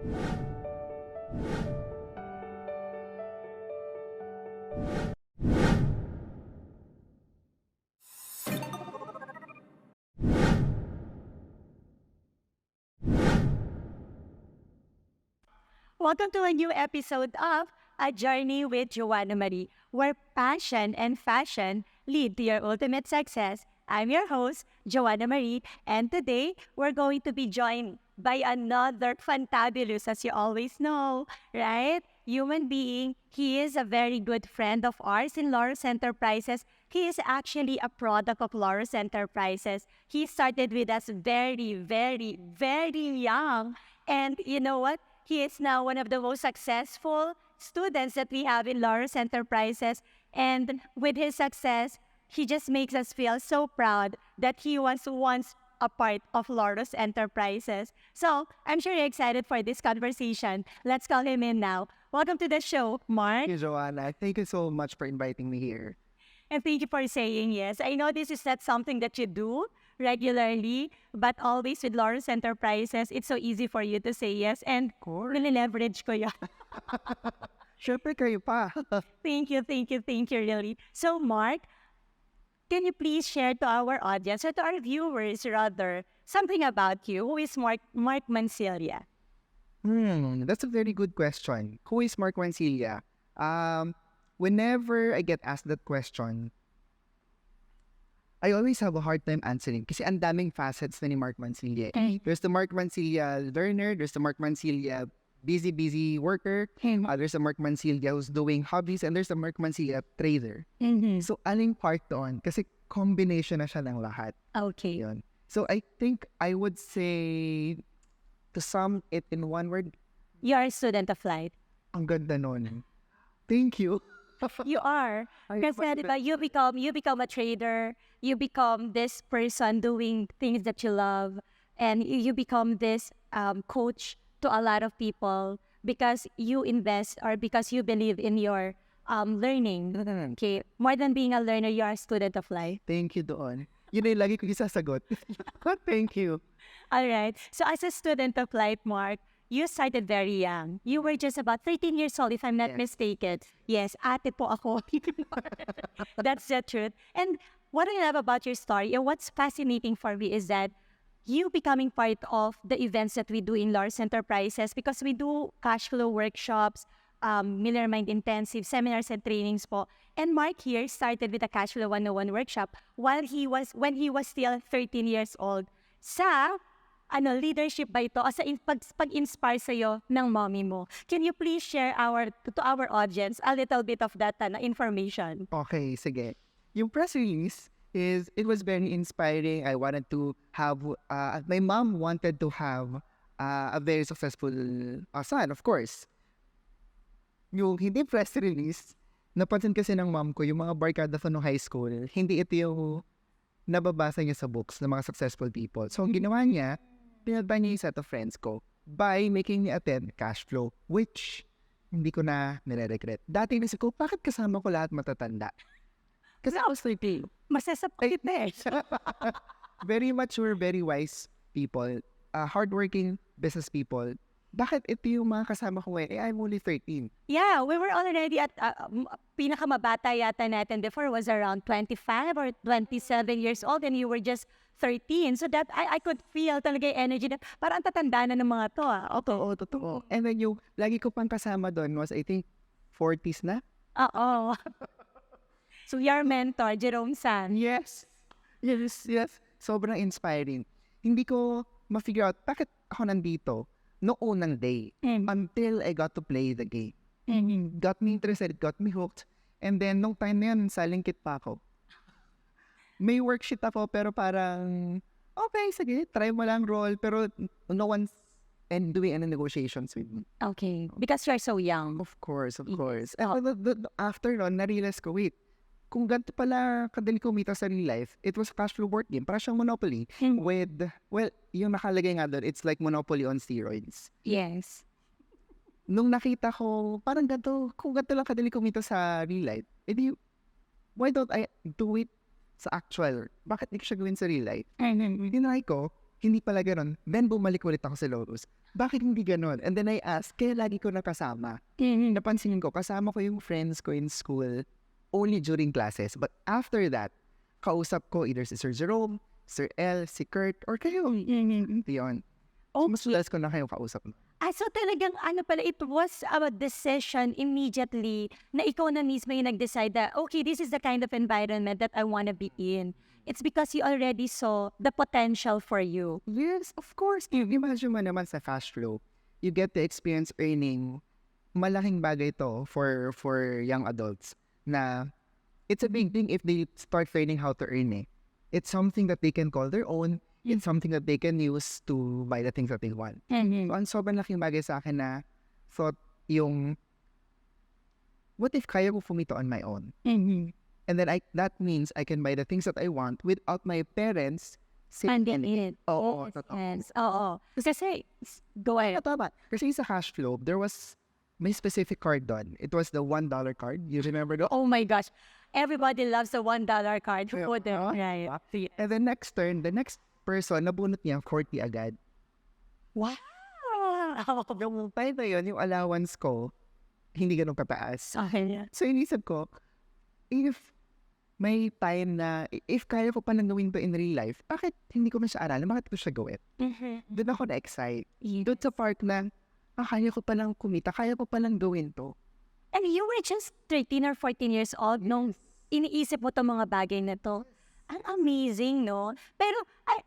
Welcome to a new episode of A Journey with Joana Marie, where passion and fashion lead to your ultimate success. I'm your host, Joana Marie, and today we're going to be joined by another fantabulous, as you always know, right? Human being. He is a very good friend of ours in Laurus Enterprises. He is actually a product of Laurus Enterprises. He started with us very, very, very young. And you know what? He is now one of the most successful students that we have in Laurus Enterprises. And with his success, he just makes us feel so proud that he was once a part of Laurus Enterprises. So I'm sure you're excited for this conversation. Let's call him in now. Welcome to the show, Mark. Thank you, Joanna. Thank you so much for inviting me here. And thank you for saying yes. I know this is not something that you do regularly, but always with Laurus Enterprises, it's so easy for you to say yes. And nile-leverage ko yan. Siyempre kayo pa. Thank you, really. So, Mark, can you please share to our audience, or to our viewers rather, something about you? Who is Marc Mancilla? That's a very good question. Who is Marc Mancilla? Whenever I get asked that question, I always have a hard time answering kasi ang daming facets na ni Marc Mancilla. There's the Marc Mancilla learner, there's the Marc Mancilla busy worker, there's the Marc Mancilla who's doing hobbies, and there's the Marc Mancilla trader. So, aling part doon? Kasi combination na siya ng lahat. Okay. Yun. So, I think I would say, to sum it in one word, You're a student of light. ang ganda nun. Thank you. You are. Kasi diba, you become a trader, you become this person doing things that you love, and you become this coach to a lot of people because you invest or because you believe in your learning. Okay, more than being a learner, you are a student of life. Thank you doon. Yun yung lagi ko isasagot. Thank you. All right. So as a student of life, Mark, you started very young. You were just about 13 years old, if I'm not mistaken. Yes, ate po ako. That's the truth. And what I love about your story, and what's fascinating for me, is that you becoming part of the events that we do in Laurus Enterprises, because we do cash flow workshops, Miller Mind Intensive, seminars and trainings po. And Mark here started with a Cash Flow 101 workshop when he was still 13 years old. Sa leadership ba ito o sa pag-inspire sa'yo ng mommy mo? Can you please share to our audience a little bit of that information? Okay, sige. Yung press release it was very inspiring. I wanted to have, my mom wanted to have a very successful son, of course. Yung hindi press release, napansin kasi ng mom ko, yung mga barkada sa nung high school, hindi ito yung nababasa niya sa books ng mga successful people. So, ang ginawa niya, pinadba niya yung set of friends ko by making me attend cash flow, which hindi ko na nire-regret. Dati naisip ko, bakit kasama ko lahat matatanda? Kasi I was 13. Masasapit na eh. Very mature, very wise people, hardworking business people. Bakit ito yung mga kasama ko ngayon? I'm only 13. Yeah, we were already at, pinakamabata yata natin before was around 25 or 27 years old, and you were just 13. So that, I could feel talaga yung energy na parang tatanda na ng mga to. Oo, totoo. And then yung lagi ko pang kasama doon was, I think, 40s na. Oo. So your mentor, Jerome San. Yes. Sobrang inspiring. Hindi ko ma-figure out bakit ako nandito noong unang day until I got to play the game. Got me interested, got me hooked. And then, nung time na yun, silent kid pa ako. May worksheet ako, pero parang, okay, sige, try mo lang roll, pero no one's doing any negotiations with me. Okay, because you're so young. Of course. And after nun, na-realize ko, wait, kung ganito pala kadali kumita sa real life, it was a cash flow board game. Parang siyang Monopoly with, well, yung nakalagay nga doon, it's like Monopoly on steroids. Yes. Nung nakita ko, parang ganito, kung ganito lang kadali kumita sa real life, edi, why don't I do it sa actual? Bakit di ko siya gawin sa real life? Tinry ko, hindi pala ganon. Then bumalik ulit ako sa Lotus. Bakit hindi ganon? And then I asked, kaya lagi ko nakasama. Napansin ko, kasama ko yung friends ko in school only during classes. But after that, kausap ko either si Sir Jerome, Sir L, si Kurt, or kayo. Yun. Mas less ko na kayo kausap. So talagang pala, it was a decision immediately na ikaw na mismo yung nag-decide that, okay, this is the kind of environment that I want to be in. It's because you already saw the potential for you. Yes, of course. Imagine mo naman sa cash flow, you get to experience earning. Malaking bagay to for young adults na it's a big thing if they start learning how to earn it. It's something that they can call their own. It's something that they can use to buy the things that they want. So, ang sobrang laking bagay sa akin na thought yung, what if kaya ko fumito on my own? And then that means I can buy the things that I want without my parents Funding it. Oo, Yes. Oo. Kasi, go ahead. totoo ba? Kasi sa cash flow, may specific card doon. It was the $1 card. You remember that? Oh my gosh. Everybody loves the $1 card. Who wouldn't? Right. And the next person, nabunot niya 40 agad. Wow. Yung time na yun, yung allowance ko, hindi ganun kataas. Okay. So, inisip ko, if may time na, if kaya ko palang gawin to in real life, bakit hindi ko man siya aralan? Bakit ko siya gawin? Doon ako na-excite. Doon sa part na, kaya ko palang kumita, kaya ko palang gawin to. And you were just 13 or 14 years old nung iniisip mo itong mga bagay na to. Ang amazing, no? Pero,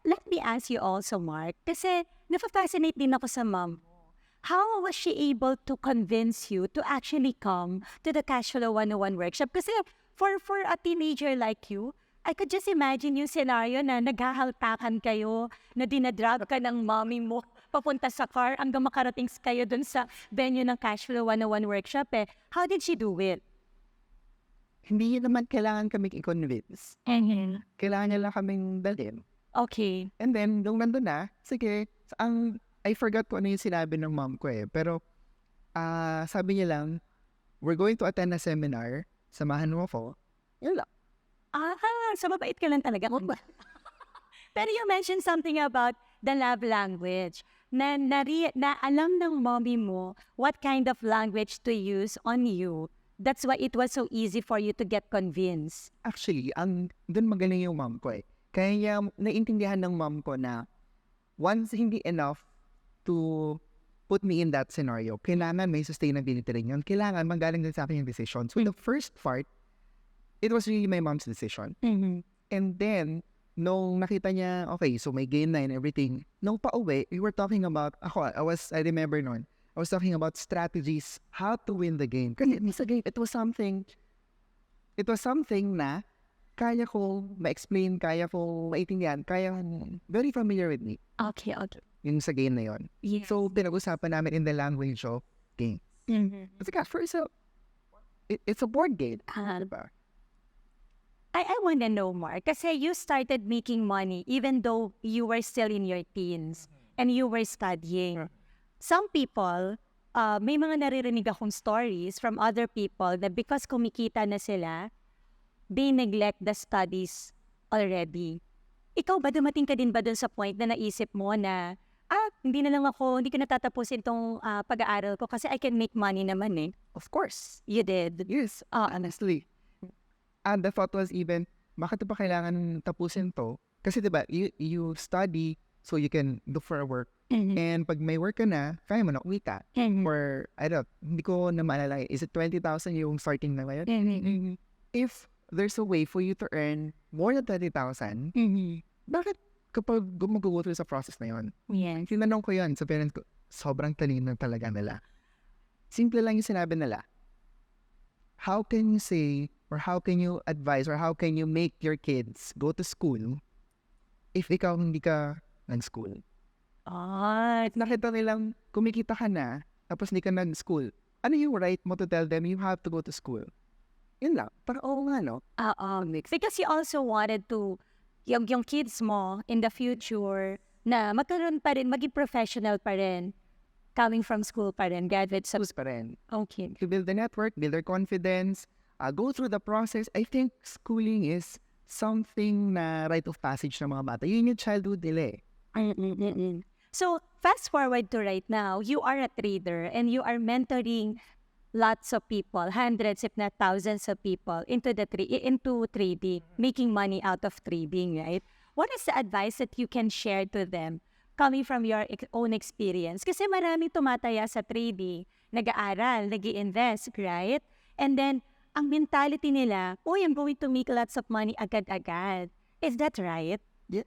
let me ask you also, Mark, kasi napafascinate din ako sa mom mo. How was she able to convince you to actually come to the Cash Flow 101 workshop? Kasi for a teenager like you, I could just imagine yung scenario na naghahaltakan kayo, na dinadrag ka ng mommy mo papunta sa car hanggang makarating kayo dun sa venue ng Cash Flow 101 workshop eh. How did she do it? Hindi naman kailangan kami i-convince. Kailangan niya lang kaming dalhin. Okay. And then, nung nandun na, sige, I forgot kung ano yung sinabi ng mom ko eh. Pero, sabi niya lang, we're going to attend a seminar, samahan mo ako. Yun lang. So mabait ka lang talaga. Pero you mentioned something about the love language. Na alam ng mommy mo what kind of language to use on you. That's why it was so easy for you to get convinced. Actually, dun magaling yung mom ko eh. Kaya naintindihan ng mom ko na once hindi enough to put me in that scenario, kailangan may sustainability rin yun. Kailangan manggaling din sa akin yung decision. So the first part, it was really my mom's decision. And then, nung nakita niya, okay, so may gain na and everything, nung pa-uwi, we were talking about, I remember noon, I was talking about strategies, how to win the game. Kasi sa game, it was something na kaya ko ma-explain, kaya ko maintindihan, very familiar with me. Okay. Yung sa game na yun. Yes. So, pinag-usapan namin in the language of game. Kasi first, it's a board game. Diba? I want to know more. Kasi you started making money even though you were still in your teens and you were studying. Some people, may mga naririnig akong stories from other people that because kumikita na sila, they neglect the studies already. Ikaw ba, dumating ka din ba dun sa point na naisip mo na, hindi ko natatapusin tong pag-aaral ko kasi I can make money naman eh. Of course. You did. Yes, honestly. And the thought was even, bakit pa kailangan tapusin to? Kasi diba, you study so you can look for a work. And pag may work ka na, kaya mo na kumita. Or, hindi ko na maalala, is it 20,000 yung starting na ngayon? If there's a way for you to earn more than 20,000, bakit kapag mag-go through sa process na yun? Yes. Tinanong ko yun sa parents ko, sobrang talino talaga nila. Simple lang yung sinabi nila. How can you say, or how can you advise, or how can you make your kids go to school if ikaw hindi ka nag-school? Nakita nilang kumikita ka na, tapos hindi ka nag-school. Ano yung right mo to tell them you have to go to school? Yun lang. Parang oo nga, no? Because you also wanted to, yung kids mo in the future, na magkaroon pa rin, maging professional pa rin. Coming from school pa rin, graduate sa Schools pa rin. Okay. To build the network, build their confidence, go through the process. I think schooling is something na rite of passage ng mga bata. Yun yung childhood nila eh. So, fast forward to right now, you are a trader and you are mentoring lots of people, hundreds if not thousands of people into trading, making money out of trading, right? What is the advice that you can share to them coming from your own experience? Kasi maraming tumataya sa trading, nag-aaral, nag-i-invest, right? And then, ang mentality nila, oh, I'm going to make lots of money agad-agad. Is that right? Yes.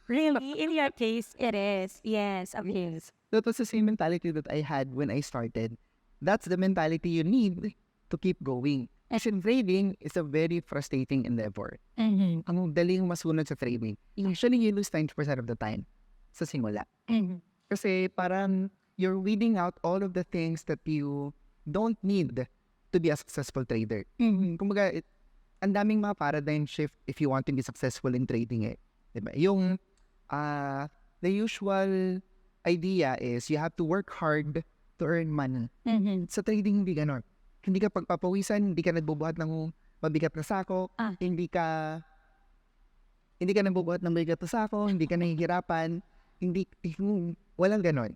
Really? In your case, it is. Yes, okay. Yes. That was the same mentality that I had when I started. That's the mentality you need to keep going. As in trading is a very frustrating endeavor. Ang daling masunod sa trading. Usually, you lose 90% of the time sa simula. Kasi parang you're weeding out all of the things that you don't need to be a successful trader. Kumbaga, ang daming mga paradigm shift if you want to be successful in trading eh. Diba? Yung the usual idea is you have to work hard to earn money. Sa trading, hindi ganon. Hindi ka pagpapawisan, hindi ka nagbubuhat ng mabigat na sako, hindi ka nagbubuhat ng mabigat na sako, hindi ka nahihirapan, walang ganon.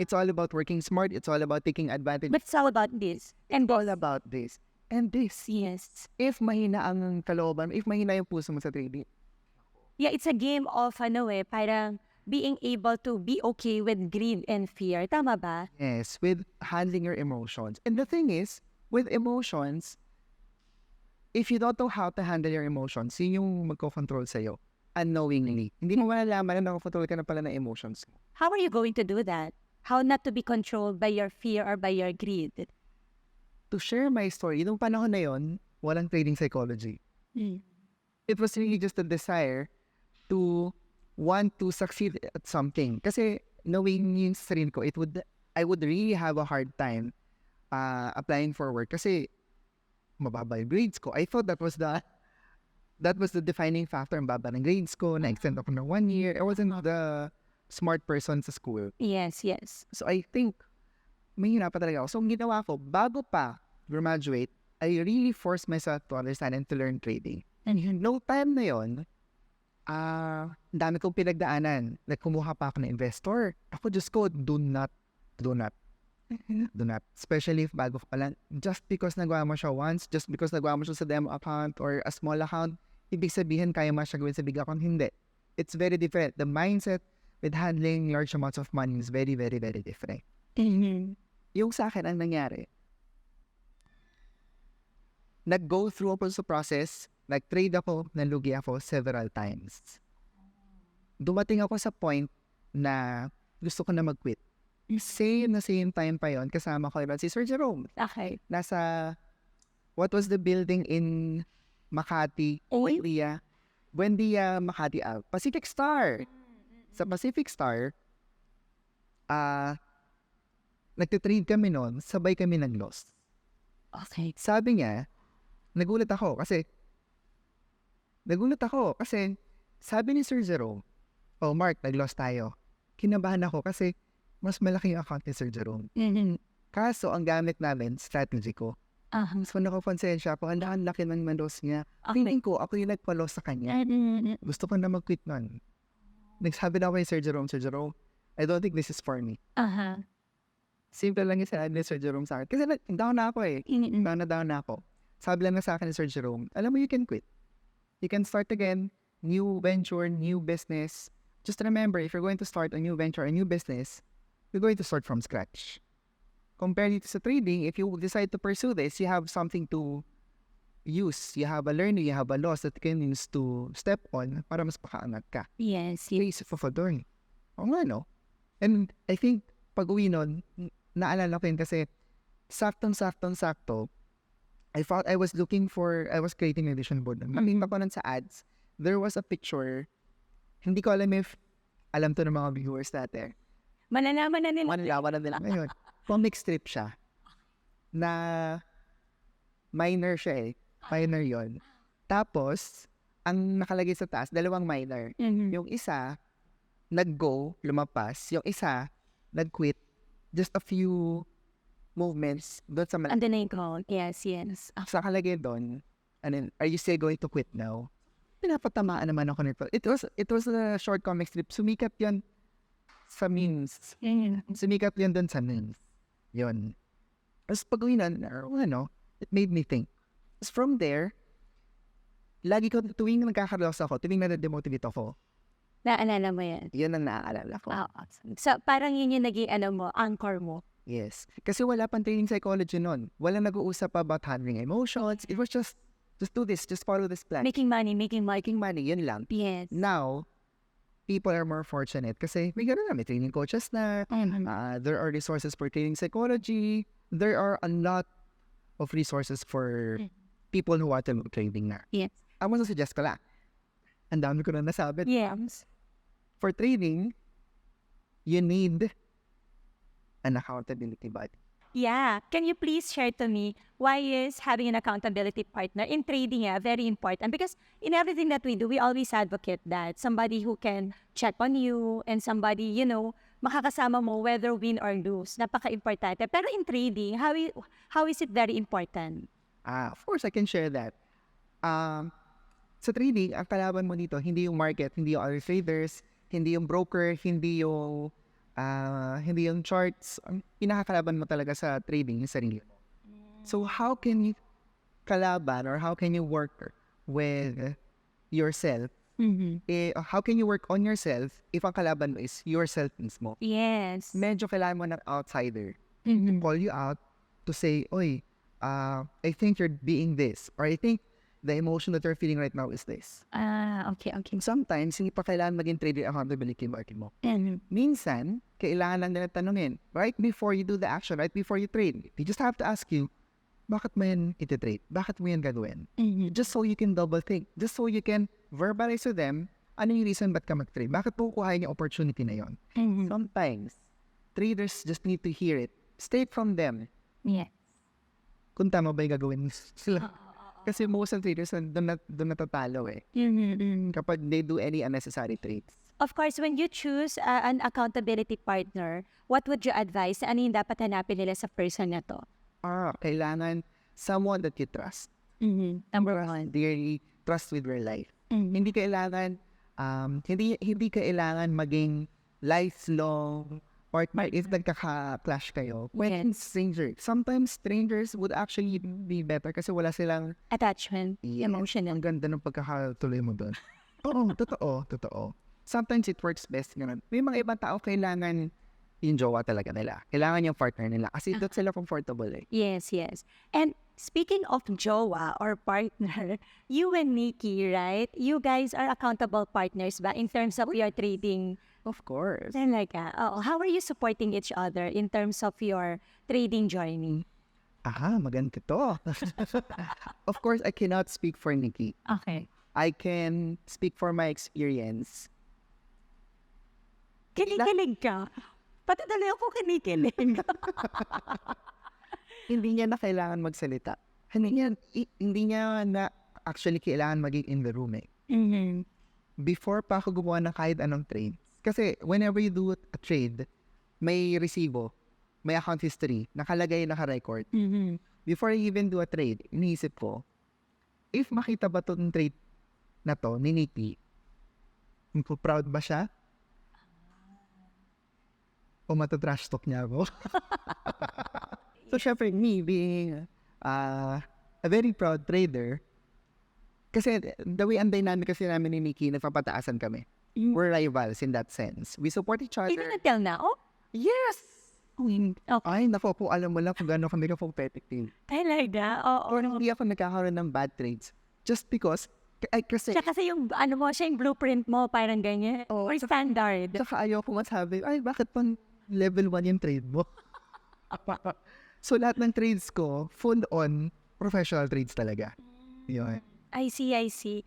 It's all about working smart, it's all about taking advantage. But it's all about this. And all about this. And this. yes. If mahina ang kalooban, if mahina yung puso mo sa trading. Yeah, it's a game of, parang being able to be okay with greed and fear. Tama ba? Yes, with handling your emotions. And the thing is, with emotions, if you don't know how to handle your emotions, yun yung magko-control sa'yo unknowingly. Hindi mo malalaman na nakakontrol ka na pala ng emotions mo. How are you going to do that? How not to be controlled by your fear or by your greed? To share my story, nung panahon na yon, walang trading psychology. It was really just a desire to want to succeed at something. Kasi knowing yung sarili ko, I would really have a hard time applying for work kasi mababa yung grades ko. I thought that was the defining factor. Ang baba ng grades ko, na-extend ako ng 1 year. I wasn't the smart person sa school. Yes. So I think may hirapan talaga ako. So ang ginawa ko, bago pa graduate, I really forced myself to understand and to learn trading. And no time na yon, dami kong pinagdaanan. Kumuha pa ako ng investor. Ako, Diyos ko, do not. Especially if bago pa lang. Just because nagawa mo siya once, just because nagawa mo siya sa demo account or a small account, ibig sabihin kaya mo siya gawin sa big account. Hindi. It's very different. The mindset with handling large amounts of money is very, very, very different. Yung sa akin, ang nangyari, nag-go through ako sa process, nag-trade ako, nalugi ako several times. Dumating ako sa point na gusto ko na mag-quit. Same time pa yon, kasama ko si Sir Jerome. Okay. Nasa, what was the building in Makati? Buendia, Makati Ave. Pacific Star. Sa Pacific Star, nagtitrade kami noon, sabay kami nag-loss. Okay. Sabi niya, nagulat ako kasi sabi ni Sir Jerome, oh Mark, nag-loss tayo. Kinabahan ako kasi mas malaki yung account ni Sir Jerome. Kaso, ang gamit namin, strategy ko. So, nakapansin siya po, ang laki ng loss niya. Feeling ko, ako yung nagpa-loss sa kanya. Gusto ko na mag-quit nun. Nagsabi na ako kay Sir Jerome, I don't think this is for me. Simple lang yung sinabi ni Sir Jerome sa akin. Kasi down na ako eh. Down na ako. Sabi lang na sa akin ni Sir Jerome, alam mo, you can quit. You can start again, new venture, new business. Just remember, if you're going to start a new venture, a new business, you're going to start from scratch. Compared to sa trading, if you decide to pursue this, you have something to use. You have a learning, you have a loss that you can use to step on para mas makaangat ka. Yes. Face for learning. Oo nga, no? And I think, pag-uwi nun, naalala ko yun kasi sakto, I thought I was creating a vision board. Nakita ko nun sa ads, there was a picture, hindi ko alam if alam to ng mga viewers natin. Malalaman na nila. Ngayon, comic strip siya na minor siya eh. Minor yon. Tapos, ang nakalagay sa taas, dalawang minor. Yung isa, nag-go, lumapas. Yung isa, nag-quit. Just a few movements doon sa And then I go, yes. sa kalagay doon, are you still going to quit now? pinapatamaan naman ako nito. It was a short comic strip. Sumikat yun sa memes. Sumikat yun dun sa memes. Yun. Tapos pag uwi na, it made me think. Tapos from there, lagi ko, tuwing nagkakaroos ako, tuwing na-demotivate ako, Naalala mo yan? yun ang naaalala ko. Awesome. So, parang yun yung naging anchor mo. Yes. Kasi wala pang training psychology nun. Wala nag-uusap about handling emotions. It was just do this, just follow this plan. Making money. Making money, yun lang. Yes. Now, people are more fortunate kasi may gano'n na, may training coaches na, there are resources for training psychology, there are a lot of resources for people who want to do trading na. Yes. Ang masasuggest ko lang, ang dami ko na nasabi. Yes. For trading, you need an accountability body. Yeah. Can you please share to me why is having an accountability partner in trading very important? Because in everything that we do, we always advocate that somebody who can check on you and somebody, makakasama mo whether win or lose. Napaka-importante. Pero in trading, how is it very important? Of course, I can share that. Sa trading, ang kalaban mo dito, hindi yung market, hindi yung other traders, hindi yung broker, hindi yung charts. Ang pinakakalaban mo talaga sa trading, yung sarili mo. So how can you kalaban or how can you work with yourself? How can you work on yourself if ang kalaban mo is yourself mismo? Yes. Medyo kailangan mo ng outsider to call you out to say, oy, I think you're being this, or I think the emotion that you're feeling right now is this. Okay. Sometimes, hindi pa kailangan maging trader accountability market mo. Minsan, kailangan lang nila tanungin, right before you do the action, right before you trade. They just have to ask you, bakit mo yan iti-trade? Bakit mo yan gagawin? Just so you can double think. Just so you can verbalize to them, ano yung reason ba't ka mag-trade? Bakit po kuhain yung opportunity na yon? Sometimes, traders just need to hear it straight from them. Yes. Kung tama ba yung gagawin sila. Kasi most of traders doon natatalo kapag they do any unnecessary trades. Of course, when you choose an accountability partner, what would you advise? Ano yung dapat hanapin nila sa person na to? Kailangan someone that you trust. Number one. Dearly trust with your life. Hindi kailangan hindi kailangan maging lifelong partner if nagkaka-clash kayo. When strangers, sometimes strangers would actually be better kasi wala silang attachment, emotional. Ang ganda ng pagkakatuloy mo doon. Oo, totoo. Sometimes it works best ganun. May mga ibang tao kailangan yung jowa talaga nila. Kailangan yung partner nila kasi doon sila comfortable Yes. And speaking of jowa or partner, you and Nikki, right? You guys are accountable partners ba in terms of your trading? Of course. How are you supporting each other in terms of your trading journey? Maganda to. Of course, I cannot speak for Nikki. Okay. I can speak for my experience. Kinikilig ka? Pati dali ako kinikilig. Hindi niya na kailangan magsalita. Hindi niya na actually kailangan maging in the room Before pa ako gumawa ng kahit anong trade. Kasi whenever you do a trade, may resibo, may account history, nakalagay, naka-record. Before I even do a trade, iniisip ko, if makita ba itong trade na to ni Nikki, proud ba siya? O matatrash talk niya ako? So, syempre, me being a very proud trader, kasi the way ang dynamic kasi namin ni Nikki, nagpapataasan kami. We're rivals in that sense. We support each other. Even until now? Yes! Okay. Ay, naku po, alam mo lang kung gano'n kami ka-competitive. Talaga? Or hindi ako nagkakaroon ng bad trades. Just because, kasi... Siya kasi yung, siya yung blueprint mo, parang ganyan. Or standard. Saka ayaw ko masabi, ay, bakit pang level 1 yung trade mo? So, lahat ng trades ko, full on professional trades talaga. Yun. I see.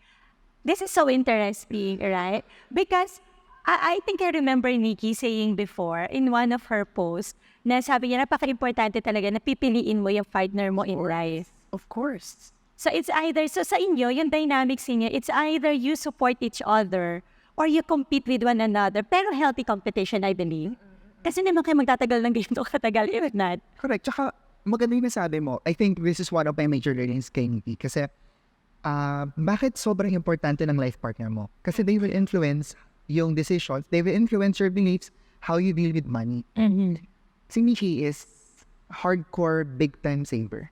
This is so interesting, right? Because I think I remember Nikki saying before in one of her posts na sabi niya napaka-importante talaga na pipiliin mo yung partner mo in life. Of course. So it's either, sa inyo, yung dynamics niya, it's either you support each other or you compete with one another. Pero healthy competition, I believe. Kasi naman kayo magtatagal ng ganito katagal, if not. Correct. Tsaka maganda yung nasabi mo. I think this is one of my major learnings kay Nikki. Kasi bakit sobrang importante ng life partner mo? Kasi they will influence yung decisions, they will influence your beliefs, how you deal with money. Si Michi is hardcore big-time saver.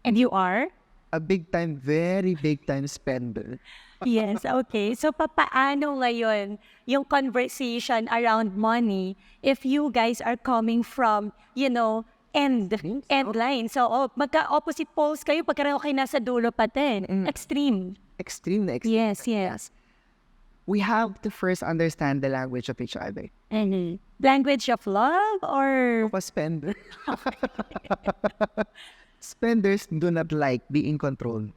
And you are? A big-time, very big-time spender. Yes, okay. So, papaano ngayon yung conversation around money if you guys are coming from, end line. So, magka-opposite poles kayo pagkareho kayo nasa dulo pa din. Extreme. Extreme na extreme. Yes. We have to first understand the language of each other. Language of love or? A spender. Spenders do not like being controlled.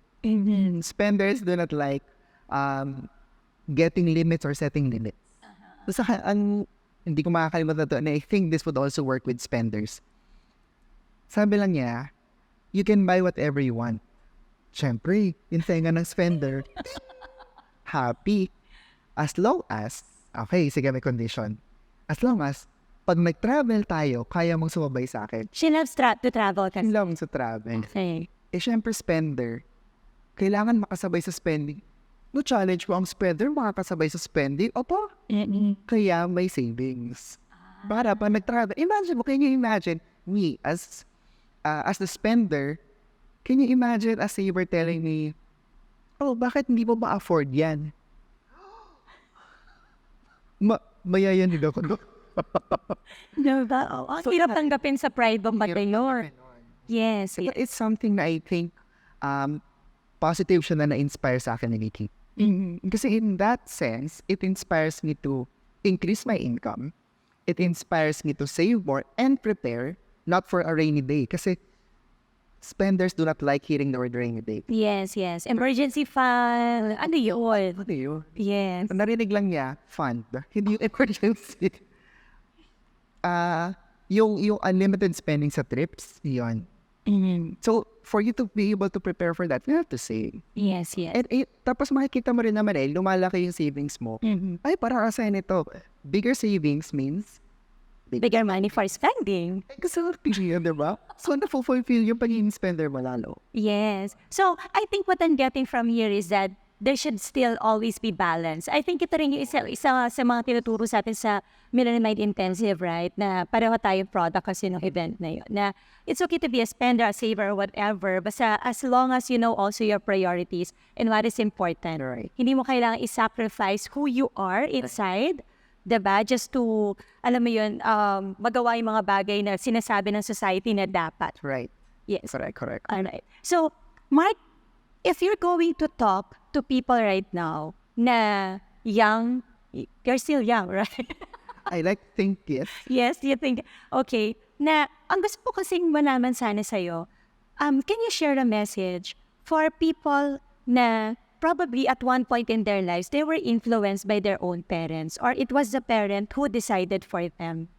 Spenders do not like getting limits or setting limits. So, hindi ko makakalimutan to, and I think this would also work with spenders. Sabi lang niya, you can buy whatever you want. Siyempre, yung tenga ng spender, happy. As long as, okay, sige, may condition. As long as, pag nag-travel tayo, kaya mong sumabay sa akin. She loves to travel kasi. She loves to travel. Okay. Siyempre, spender, kailangan makasabay sa spending. No challenge mo ang spender, makakasabay sa spending. Opo, kaya may savings. Para pag nag-travel, imagine mo, can you imagine me as the spender, can you imagine a saver telling me, oh, bakit hindi mo ma-afford yan? Mayayan din ako. Diba? Ang hirap tanggapin sa pride of Baylor. Yes. It's something na I think positive siya na na-inspire sa akin ni Nikki. Kasi in that sense, it inspires me to increase my income. It inspires me to save more and prepare, not for a rainy day. Kasi spenders do not like hearing the word rainy day. Yes. Emergency fund. Ano yun? Ano yun? Yes. Narinig lang niya, fund. Hindi yung emergency. Yung unlimited spending sa trips, yun. So, for you to be able to prepare for that, you have to save. Yes. And tapos makikita mo rin naman lumalaki yung savings mo. Ay, parang asahin ito. Bigger savings means bigger money for spending. Exactly, diba? So, na-fulfill yung pagiging spender mo lalo. Yes. So, I think what I'm getting from here is that there should still always be balance. I think ito rin yung isa sa mga tinuturo sa atin sa Millennium Intensive, right? Na pareho tayong product kasi ng event na yun. Na it's okay to be a spender, a saver, whatever. Basta as long as you know also your priorities and what is important. Right. Hindi mo kailangan i-sacrifice who you are inside, diba? Just to, alam mo yun, magawa yung mga bagay na sinasabi ng society na dapat. Right. Yes. Correct. Alright. So, Mark, if you're going to talk to people right now na young, you're still young, right? I like to think, yes. Yes, you think, okay. Na, ang gusto ko kasing malaman sana sa'yo, can you share a message for people na probably at one point in their lives, they were influenced by their own parents or it was the parent who decided for them?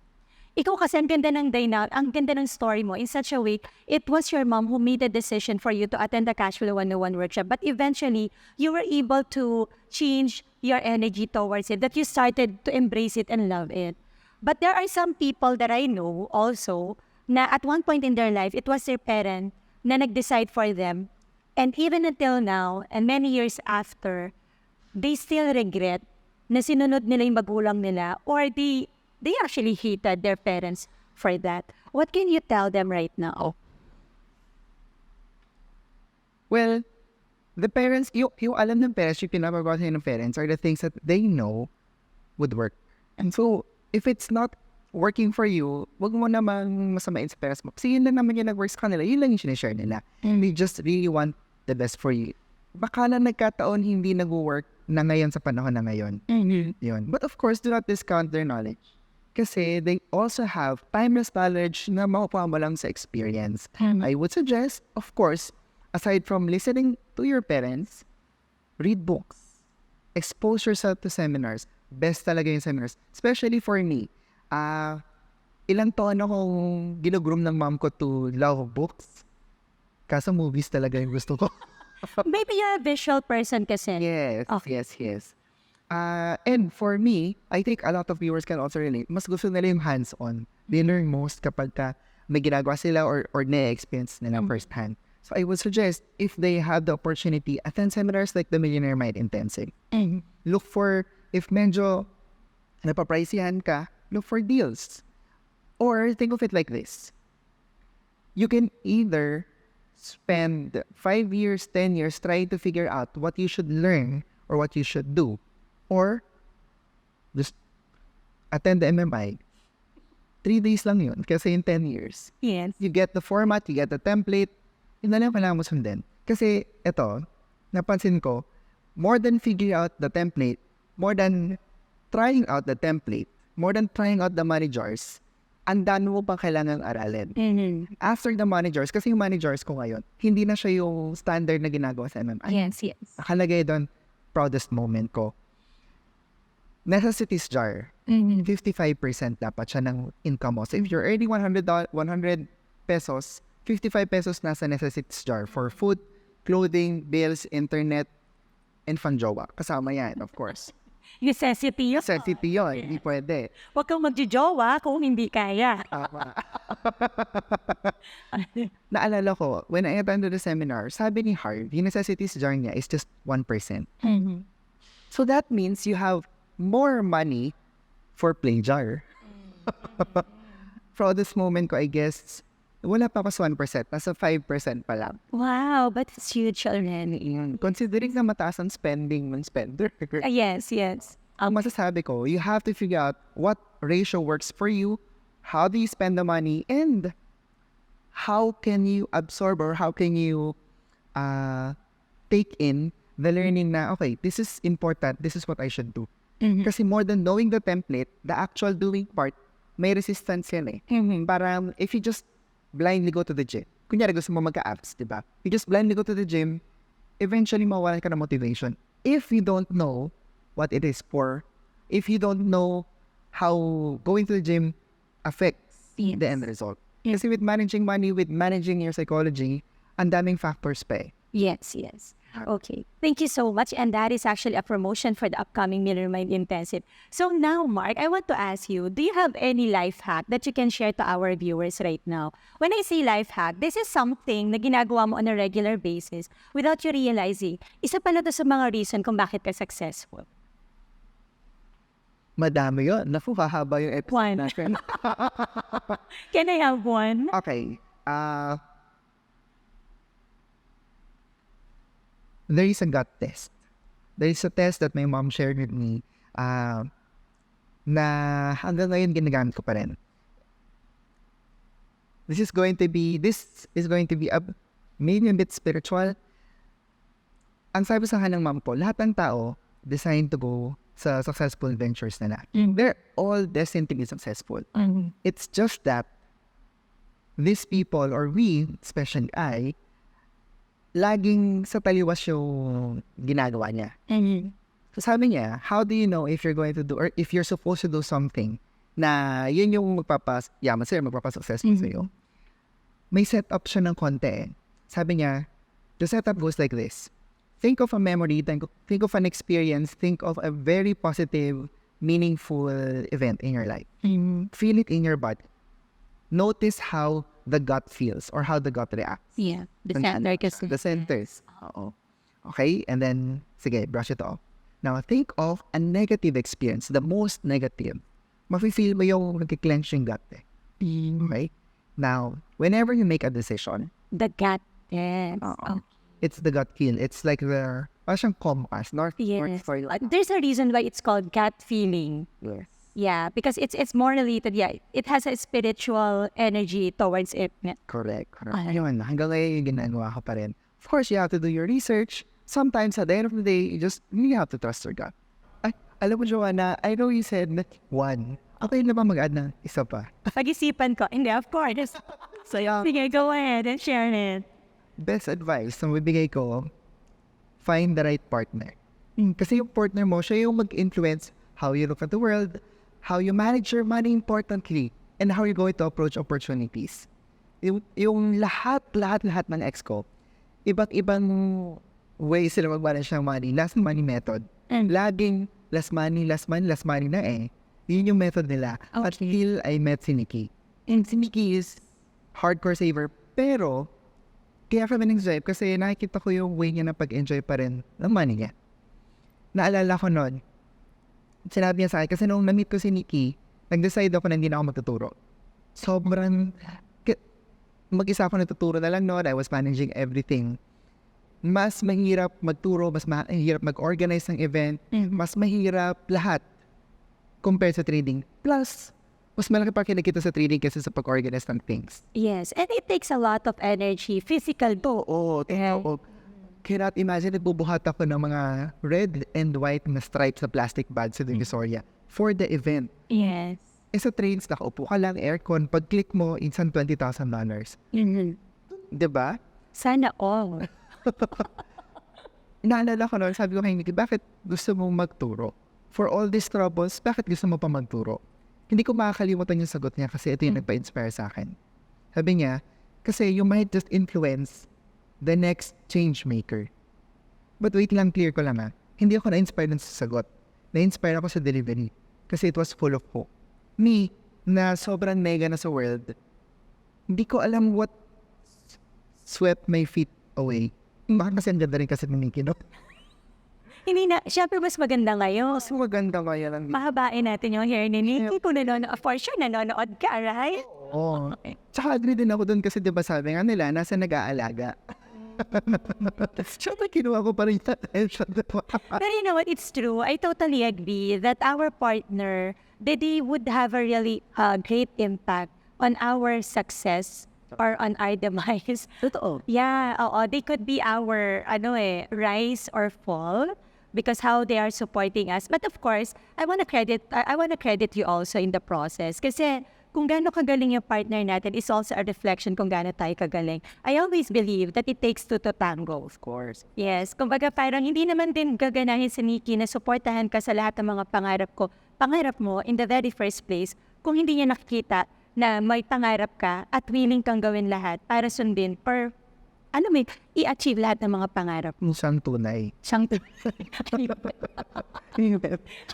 Ikaw kasi ang ganda ng story mo in such a way, it was your mom who made the decision for you to attend the Cash Flow 101 workshop. But eventually, you were able to change your energy towards it, that you started to embrace it and love it. But there are some people that I know also na at one point in their life, it was their parent na nag-decide for them. And even until now, and many years after, they still regret na sinunod nila yung magulang nila or they actually hated their parents for that. What can you tell them right now? Well, the parents, yung alam ng parents, yung pinapagawa ng parents are the things that they know would work. And so, if it's not working for you, wag mo namang masamain sa parents mo. Kasi yun lang naman yung nag-work sa kanila, yun lang yung sinishare nila. And they just really want the best for you. Baka na nagkataon hindi nag-work na ngayon sa panahon na ngayon. Yun. But of course, do not discount their knowledge. Kasi they also have timeless knowledge na makukuha mo lang sa experience. I would suggest, of course, aside from listening to your parents, read books. Expose yourself to seminars. Best talaga yung seminars. Especially for me. Ilang taon akong ginugroom ng mom ko to love books. Kaso movies talaga yung gusto ko. Maybe you're a visual person kasi. Yes, Okay. yes. And for me, I think a lot of viewers can also relate. Mas gusto nila yung hands-on. They learn most kapag may ginagawa sila or na-experience nila first hand. So I would suggest, if they have the opportunity, attend seminars like the Millionaire Mind Intensive. Look for, if medyo napapriceyhan ka, look for deals. Or think of it like this. You can either spend 5 years, 10 years trying to figure out what you should learn or what you should do. Or just attend the MMI. 3 days lang yun kasi in 10 years. Yes. You get the format, you get the template, yun na lang kailangan mo sundin. Kasi ito, napansin ko, more than figuring out the template, more than trying out the template, more than trying out the money jars, ang dami mo pang kailangang aralin. After the money jars, kasi yung money jars ko ngayon, hindi na siya yung standard na ginagawa sa MMI. Yes. Nakalagay doon, proudest moment ko. Necessities jar, 55% dapat siya ng income mo. So if you're earning 100 pesos, 55 pesos nasa necessities jar for food, clothing, bills, internet, and fanjowa. Kasama yan, of course. Necessity yun. Necessity yun, hindi pwede. Huwag kang magjojowa kung hindi kaya. Tama. Naalala ko, when I attended the seminar, sabi ni Harv, yung necessities jar niya is just 1%. So that means you have more money for play jar. For this moment ko, I guess, wala pa pa sa 1%, nasa 5% pa lang. Wow, but it's huge already. Considering na mataas ang spending ng spender. Yes. Ang masasabi ko, you have to figure out what ratio works for you, how do you spend the money, and how can you absorb or how can you take in the learning na, okay, this is important, this is what I should do. Kasi more than knowing the template, the actual doing part, may resistance yan eh. Parang if you just blindly go to the gym, kunyari gusto mo magka-abs, diba? You just blindly go to the gym, eventually mawalan ka ng motivation. If you don't know what it is for, if you don't know how going to the gym affects the end result. Kasi with managing money, with managing your psychology, ang daming factors pa eh. Yes. Okay. Thank you so much. And that is actually a promotion for the upcoming Millionaire Mind Intensive. So now, Mark, I want to ask you, do you have any life hack that you can share to our viewers right now? When I say life hack, this is something na ginagawa mo on a regular basis without you realizing. Isa pala to sa mga reason kung bakit ka successful. Madami yun. Naku, hahaba yung episode natin. Can I have one? Okay. There is a gut test. There is a test that my mom shared with me na hanggang ngayon ginagamit ko pa rin. This is going to be maybe a bit spiritual. Ang sabi sa akin ng mom ko, lahat ng tao designed to go sa successful ventures nila. They're all destined to be successful. It's just that these people, or we, especially I, laging sa taliwas yung ginagawa niya. So sabi niya, how do you know if you're going to do, or if you're supposed to do something na yun yung magpapas-yaman sa'yo, magpapasuccessful sa'yo? May setup siya ng konti. Sabi niya, the setup goes like this. Think of a memory, think of an experience, think of a very positive, meaningful event in your life. Feel it in your body. Notice how the gut feels or how the gut reacts. Yeah, the center kasi. The centers. Oo. Okay? And then, sige, brush it off. Now, think of a negative experience, the most negative. Mafe-feel mo yung nag-clench yung gut eh. Okay? Now, whenever you make a decision, The gut, yes. It's the gut feel. It's like parang compass, north, south. There's a reason why it's called gut feeling. Yes. Yeah, because it's more related. Yeah, it has a spiritual energy towards it. Correct. Ayun, hanggang ngayon yung ginagawa ko pa rin. Of course, you have to do your research. Sometimes, at the end of the day, you have to trust your gut. Ay, alam mo, Joana, I know you said that one. Okay na ba mag-add na isa pa? Pag-isipan ko. Hindi, of course. Sige, go ahead and share it. Best advice na bibigay ko, find the right partner. Kasi yung partner mo, siya yung mag-influence how you look at the world, how you manage your money importantly, and how you're going to approach opportunities. Yung lahat ng ex ko, iba't ibang way sila mag-manage ng money. Last money method. Laging last money na eh. Yun yung method nila. Until I met si Nikki. And si Nikki is hardcore saver, pero Kaya kami nag-drive kasi nakikita ko yung way niya na pag-enjoy pa rin ng money niya. Naalala ko noon, sinabi niya sa akin, kasi nung na-meet ko si Nikki, nag-decide ako na hindi na ako magtuturo. Sobrang, mag-isa ako natuturo na lang noon. I was managing everything. Mas mahirap magturo, mas mahirap mag-organize ng event, mas mahirap lahat compared sa trading. Plus, mas malaki pa kinikita sa trading kaysa sa pag-organize ng things. Yes, and it takes a lot of energy, physical too. Oo, cannot imagine, nagbubuhat ako ng mga red and white na stripes sa plastic bags sa Divisoria for the event. Yes. Sa trades, nakaupo ka lang, aircon, pag-click mo, insan $20,000. Diba? Sana all. Naalala ko noon, sabi ko kay Nikki, bakit gusto mong magturo? For all these troubles, bakit gusto mo pa magturo? Hindi ko makakalimutan yung sagot niya kasi ito yung nagpa-inspire sa akin. Sabi niya, kasi you might just influence the next change maker. But wait lang, clear ko lang hindi ako na-inspire dun sa sagot. Na-inspire ako sa delivery kasi it was full of hope. Me, na sobrang mega na sa world, hindi ko alam what swept my feet away. Baka kasi ang ganda rin kasi ni Nikki, no? Hindi na, syempre mas maganda ngayon. Mas maganda kaya lang. Mahabain natin yung hair ni Nikki. Kung for sure, nanonood ka, right? Oo. Tsaka agree din ako dun kasi diba sabi nga nila, nasa nag-aalaga. Siyempre kinuha ko pa rin yung attention. But you know what, it's true. I totally agree that our partner, that they would have a really great impact on our success or on our demise. Totoo. Yeah, they could be our rise or fall because how they are supporting us. But of course, I want to credit you also in the process kasi kung gaano kagaling yung partner natin is also a reflection kung gaano tayo kagaling. I always believe that it takes two to tango. Of course. Yes, kumbaga parang hindi naman din gaganahin si Nikki na suportahan ka sa lahat ng mga pangarap mo in the very first place kung hindi niya nakikita na may pangarap ka at willing kang gawin lahat para sundin or i-achieve lahat ng mga pangarap mo. Siyang tunay.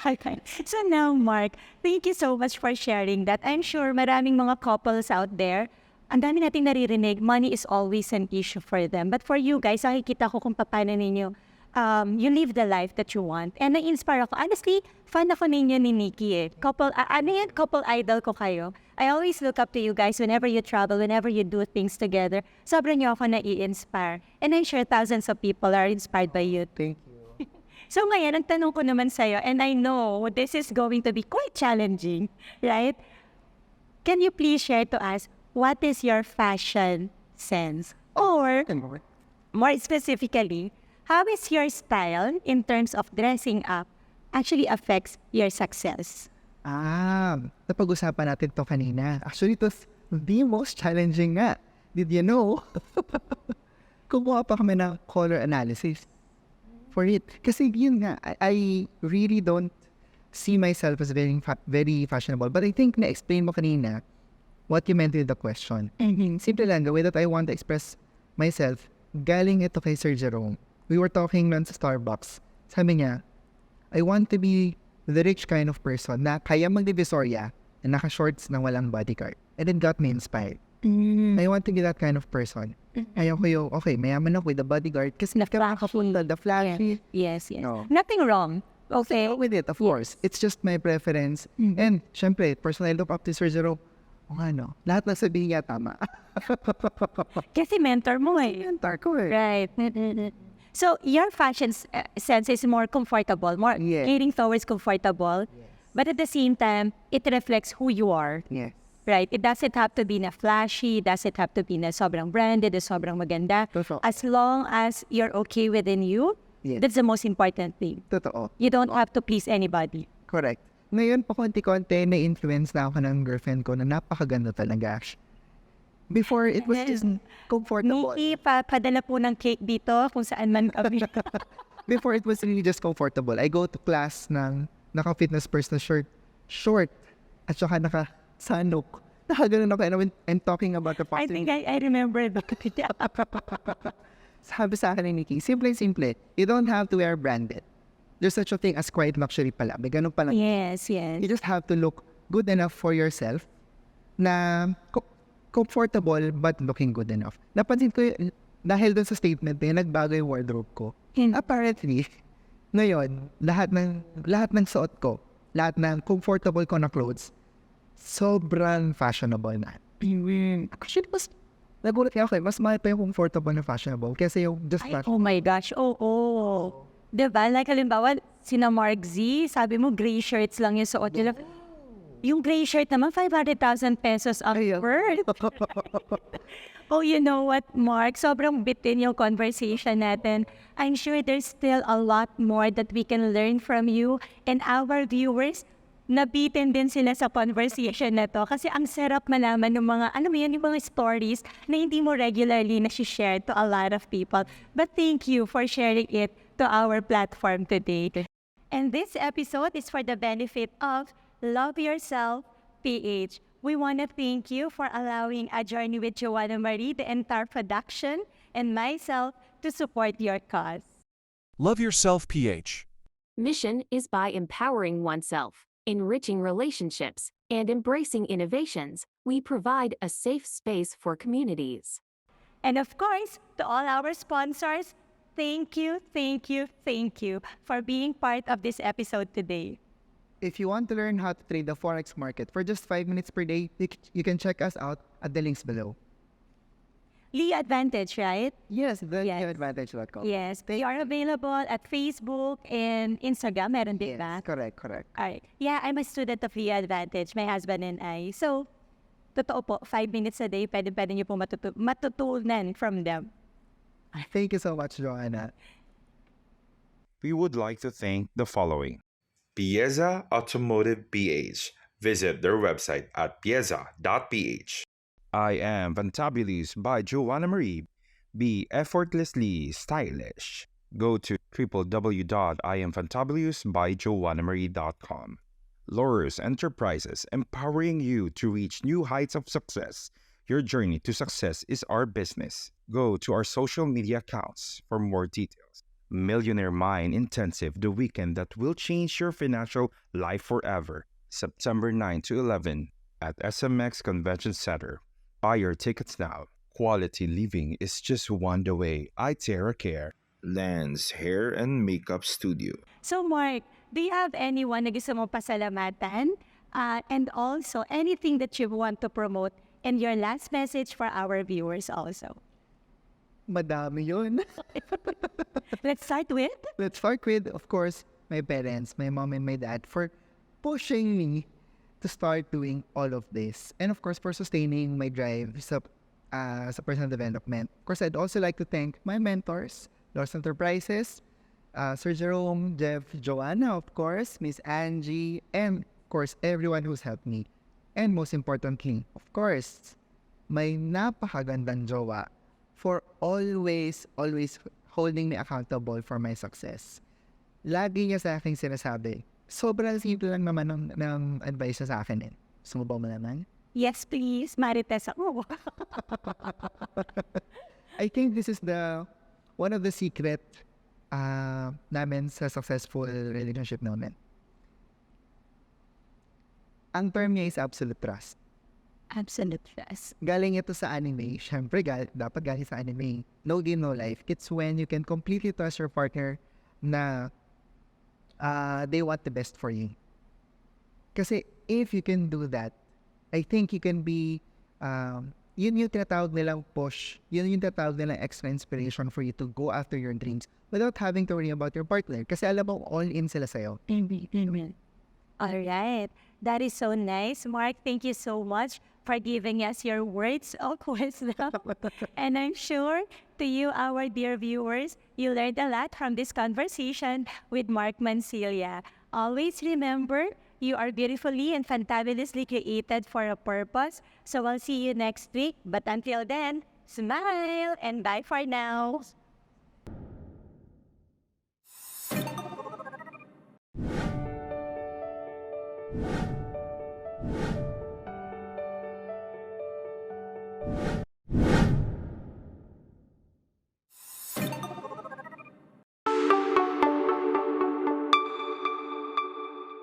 Okay. So now, Mark, thank you so much for sharing that. I'm sure maraming mga couples out there, ang dami nating naririnig, money is always an issue for them. But for you guys, nakikita ko kung paano ninyo you live the life that you want. And na-inspire ako. Honestly, fan ako ninyo ni Nikki Couple idol ko kayo. I always look up to you guys whenever you travel, whenever you do things together. Sobrang niyo ako na-i-inspire. And I'm sure thousands of people are inspired by you. Thank you. So ngayon, ang tanong ko naman sa'yo, and I know this is going to be quite challenging, right? Can you please share to us, what is your fashion sense? Or, more specifically, how is your style in terms of dressing up actually affects your success? Napag-usapan natin to kanina. Actually, it was the most challenging nga. Did you know? Kumuha pa kami ng color analysis for it. Kasi yun nga, I really don't see myself as very fashionable. But I think na-explain mo kanina what you meant with the question. Simple lang, the way that I want to express myself, galing ito kay Sir Jerome. We were talking nun sa Starbucks. Sabi niya, I want to be the rich kind of person na kaya mag-divisoria na naka-shorts na walang bodyguard. And it got me inspired. I want to be that kind of person. Ayaw ko yung, okay, mayaman ako with the bodyguard kasi nakakapunta, the flashy. Yes. No. Nothing wrong. Okay. With it, of course. It's just my preference. And, syempre, personally, I look up to Sir Jerome. Lahat na sabihin niya tama. Kasi mentor mo Mentor ko Right. So, your fashion sense is more comfortable, more leaning towards comfortable. Yes. But at the same time, it reflects who you are. Yes. Right? It doesn't have to be na flashy, doesn't have to be na sobrang branded, sobrang maganda. Totoo. As long as you're okay within you, that's the most important thing. Totoo. You don't have to please anybody. Correct. Ngayon, konti-konti, na-influence na ako ng girlfriend ko na napakaganda talaga. Before, it was just comfortable. Nikki, padala po ng cake dito kung saan man kami. Before, it was really just comfortable. I go to class ng naka-fitness purse na short, at saka naka-sanok. Nakaganon ako, and when I'm talking about the I think I remember that. Sabi sa akin ni Nikki, simple. You don't have to wear branded. There's such a thing as quiet luxury pala. May ganun pala. Yes. You just have to look good enough for yourself na comfortable but looking good enough. Napansin ko dahil dun sa statement na yun, nagbago yung wardrobe ko. Apparently, ngayon, lahat ng suot ko, lahat ng comfortable ko na clothes, sobrang fashionable na. Actually, nagulat ako mas mahal pa yung comfortable na fashionable kasi yung just Oh my gosh, oo. Diba? Like halimbawa, sina Mark Z, sabi mo gray shirts lang yung suot nila. Yung gray shirt naman, 500,000 pesos ang worth. Oh, you know what, Mark? Sobrang bitin yung conversation natin. I'm sure there's still a lot more that we can learn from you and our viewers. Nabitin din sila sa conversation na to kasi ang sarap malaman ng mga, alam mo yan, yung mga stories na hindi mo regularly na-share to a lot of people. But thank you for sharing it to our platform today. And this episode is for the benefit of Loveyouself PH. We want to thank you for allowing A Journey with Joana Marie, the entire production, and myself to support your cause. Loveyouself PH. Mission is by empowering oneself, enriching relationships, and embracing innovations, we provide a safe space for communities. And of course, to all our sponsors, thank you for being part of this episode today. If you want to learn how to trade the Forex market for just 5 minutes per day, you can check us out at the links below. Lee Advantage, right? Yes, Yes. advantage.com. Yes, they are available at Facebook and Instagram. Meron din ba? Yes, correct. Alright. Yeah, I'm a student of Lee Advantage, my husband and I. So, totoo po, 5 minutes a day, pwede niyo po matutunan from them. Thank you so much, Joanna. We would like to thank the following. 𝗵𝘄 Automotive PH. Visit their website at 𝗵𝘄.ph. I am Fantabulous by Joana Marie. Be effortlessly stylish. Go to www.iamfantabulous.byjoannamarie.com. Laurus Enterprises, empowering you to reach new heights of success. Your journey to success is our business. Go to our social media accounts for more details. Millionaire Mind Intensive, the weekend that will change your financial life forever. September 9 to 11 at SMX Convention Center. Buy your tickets now. Quality living is just one the way. 𝗬𝗲 Care. LANDZ Hair and Makeup Studio. So Mark, do you have anyone na gusto mo pasalamatan? And also, anything that you want to promote and your last message for our viewers also? Madami yun. Let's start with? Let's start with, of course, my parents, my mom and my dad for pushing me to start doing all of this. And of course, for sustaining my drive sa personal development. Of course, I'd also like to thank my mentors, Los Enterprises, Sir Jerome, Jeff, Joanna, of course, Miss Angie, and of course, everyone who's helped me. And most importantly, of course, my napakagandang jowa for always holding me accountable for my success. Lagi niya sa akin sinasabi, sobrang simple lang naman ng advice niya sa akin. Gusto mo ba malaman? Yes, please. Marites ako. I think this is one of the secret namin sa successful relationship namin. Ang term niya is absolute trust. Absolute trust. Galing ito sa anime. Siyempre, dapat galing sa anime. No game, no life. It's when you can completely trust your partner na they want the best for you. Kasi if you can do that, I think you can be, yun yung tinatawag nilang push. Yun yung tinatawag nilang extra inspiration for you to go after your dreams without having to worry about your partner. Kasi alam mo, all in sila sa'yo. Amen. All right. That is so nice. Mark, thank you so much for giving us your words of wisdom. And I'm sure to you, our dear viewers, you learned a lot from this conversation with Marc Mancilla. Always remember, you are beautifully and fantabulously created for a purpose. So I'll see you next week. But until then, smile and bye for now.